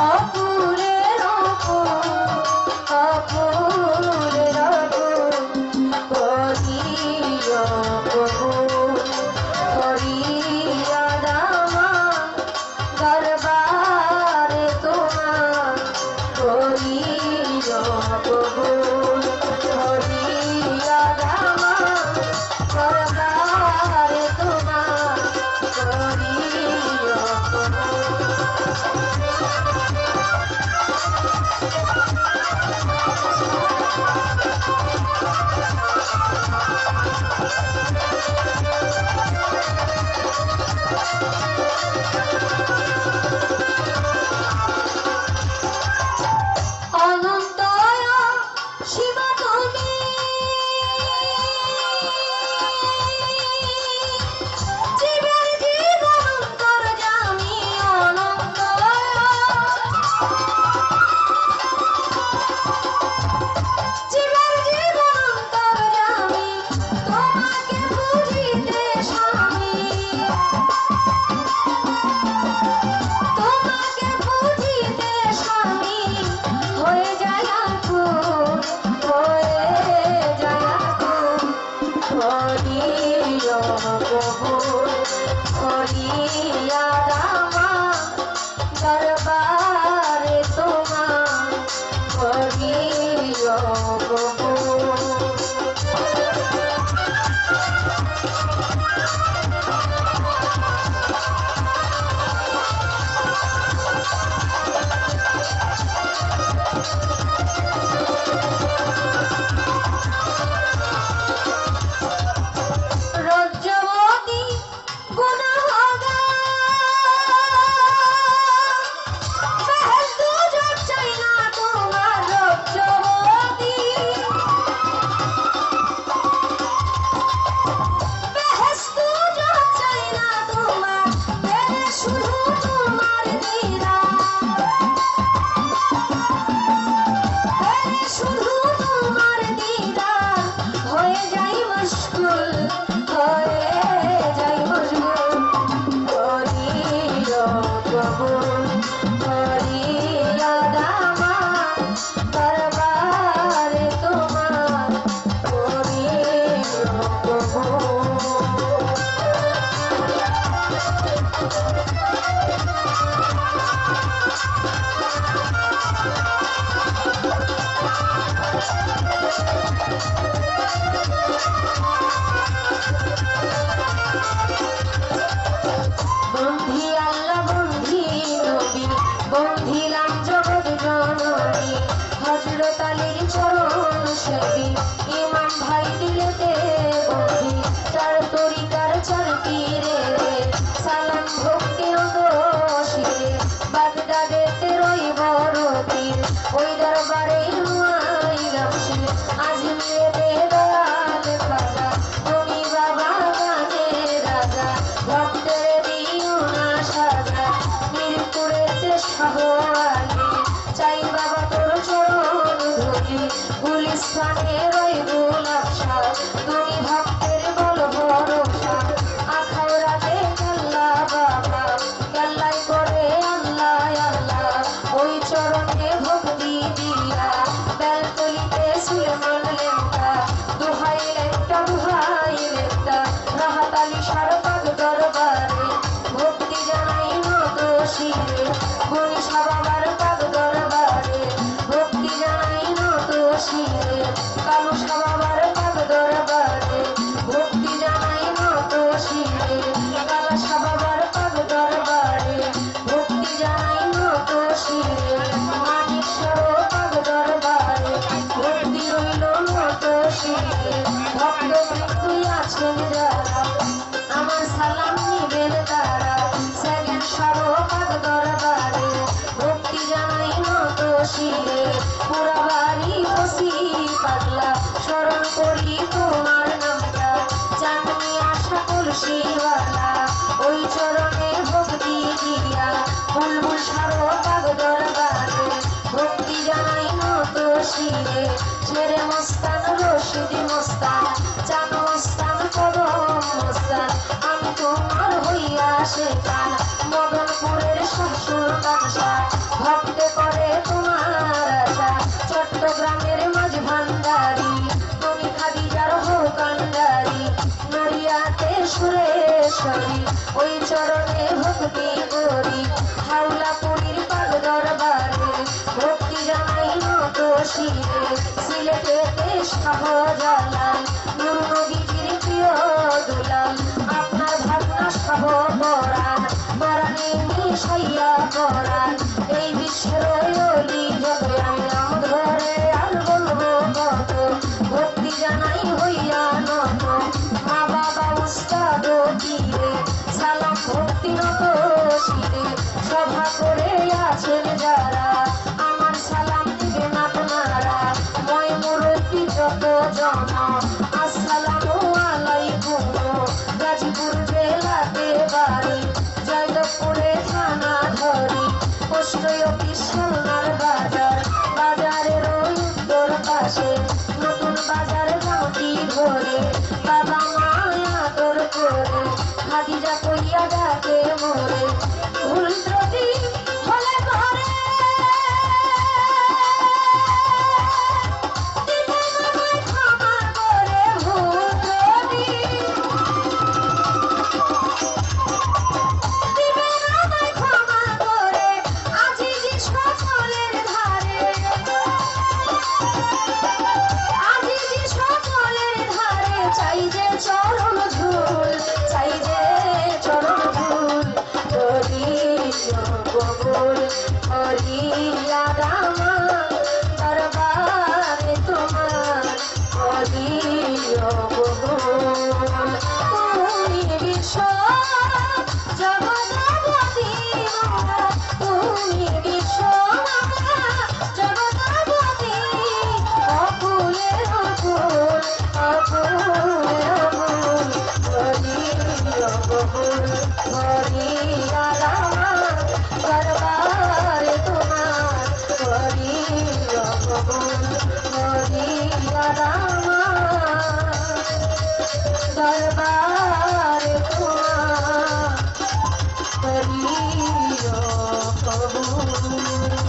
অপুরের অপুর অপুরের অপুর করিও প্রভু করিয়া দামা দরবারে তোমার করিও প্রভু করিয়া দামা দরবারে তোমার করিও প্রভু। দরবারে তোমার করিও প্রভু। রজ্জবতী গুনাহগার বন্ধিলাম জগৎ জননী হযরত আলীর চরণ সেবী ইমাম ভাই দিলেতে বন্ধি চার তরিকার চার পীরে সালাম ভক্তি অন্তশিরে বাগদাদেতে রইব রতির ওই দরবারে নুয়াইলাম শির আজমিরে দয়াল খাজা তুমি বাবা গানের রাজা ভক্তের দিও না সাজা মিরপুরেতে শাহওয়ালি চাই বাবা তোর চরণ ধরি গুলিস্তানে রইব লাশা তুমি ভক্তের বল ভরসা আখাউরাতে কেল্লা বাবা কেল্লাই করে আল্লাহ আল্লাহ ওই চরণে ভক্তি দিয়া বেলতলিতে সুলেমান লেখা দুহাই লেখা রাহাত আলী সারপাক দরবারে ভক্তি জানাই নত শিরে গণিশা বাবার পাক দরবারে ভক্তি জানাই নত শিরে কালুসা বাবার পাক দরবারে ভক্তি জানাই নত শিরে কালাসা বাবার পাক দরবারে ভক্তি জানাই নত শিরে মানিকশ্বর পাক দরবারে ভক্তি রইল নত শিরে ভক্ত মৃত্যু আছেন যারা আমার সালাম নিবেন তারা সেকেন্ড সরপাক দরবারে ভক্তি জানাই নত শিরে পুরা বাড়ি বসি পাগলা স্মরণ করি তোমার নামটা জানি আশা তুলসীওয়ালা ওই চরণে ভক্তি দিয়া বুলবুল সরপাক দরবারে ভক্তি জানাই নত শিরে ছেড়ে মস্তান রশিদি মস্তান চান মস্তান কদম মস্তান আমি তোমার হইয়া সে কান মদনপুরের শ্বশুর কানসা ভক্ত চরণে ভক্তি করি হাওলাপুরীর পাগ দরবারে ভক্তি জানাই নত শিরে সিলেটেতে শাহজালাল নূর নবীজির প্রিয় দুলাল আপনার ভাবনা শাহ পরাণ পরাণে মিশাইয়া পরাণ এই বিশ্বের অলি যত আমি নাম ধরে আর বলবো কত ভক্তি জানাই হইয়া নত মা বাবা উস্তাদ পীরে সালাম ভক্তি নত শিরে সভা করে আছেন যারা আমার সালাম দিবেন আপনারা মই মুরব্বী যত জন আসসালামু আলাইকুম গাজীপুর জেলাতে বাড়ি জয়দেবপুরে থানা ধরি পোস্ট অফিস সোনার বাজার বাজারের ওই উত্তর পাশে নতুন বাজার গাঁটি ধরে বাবা মায়া তোর করে খাদিজা কইয়া ডাকে মোরে ভুল ত্রুটি হলে ঘরে দিবেন আমায় ক্ষমা করে ভুল ত্রুটি দিবেন আমায় ক্ষমা করে আজিজি সকলের ধারে আজিজি সকলের ধারে চাই যে চরণ ধুল চাই যে চরণ ধুল করিও কবুল করিয়া দামা দরবারে তোমার করিও কবুল তুমি বিশ্ব জগৎপতি মোরা তুমি বিশ্ব জগৎপতি অকুলের অকুল অকুলের অকুল করিও কবুল করিয়া দামা দরবারে তোমার করিও কবুল করিয়া দামা দরবারে তোমার করিও কবুল।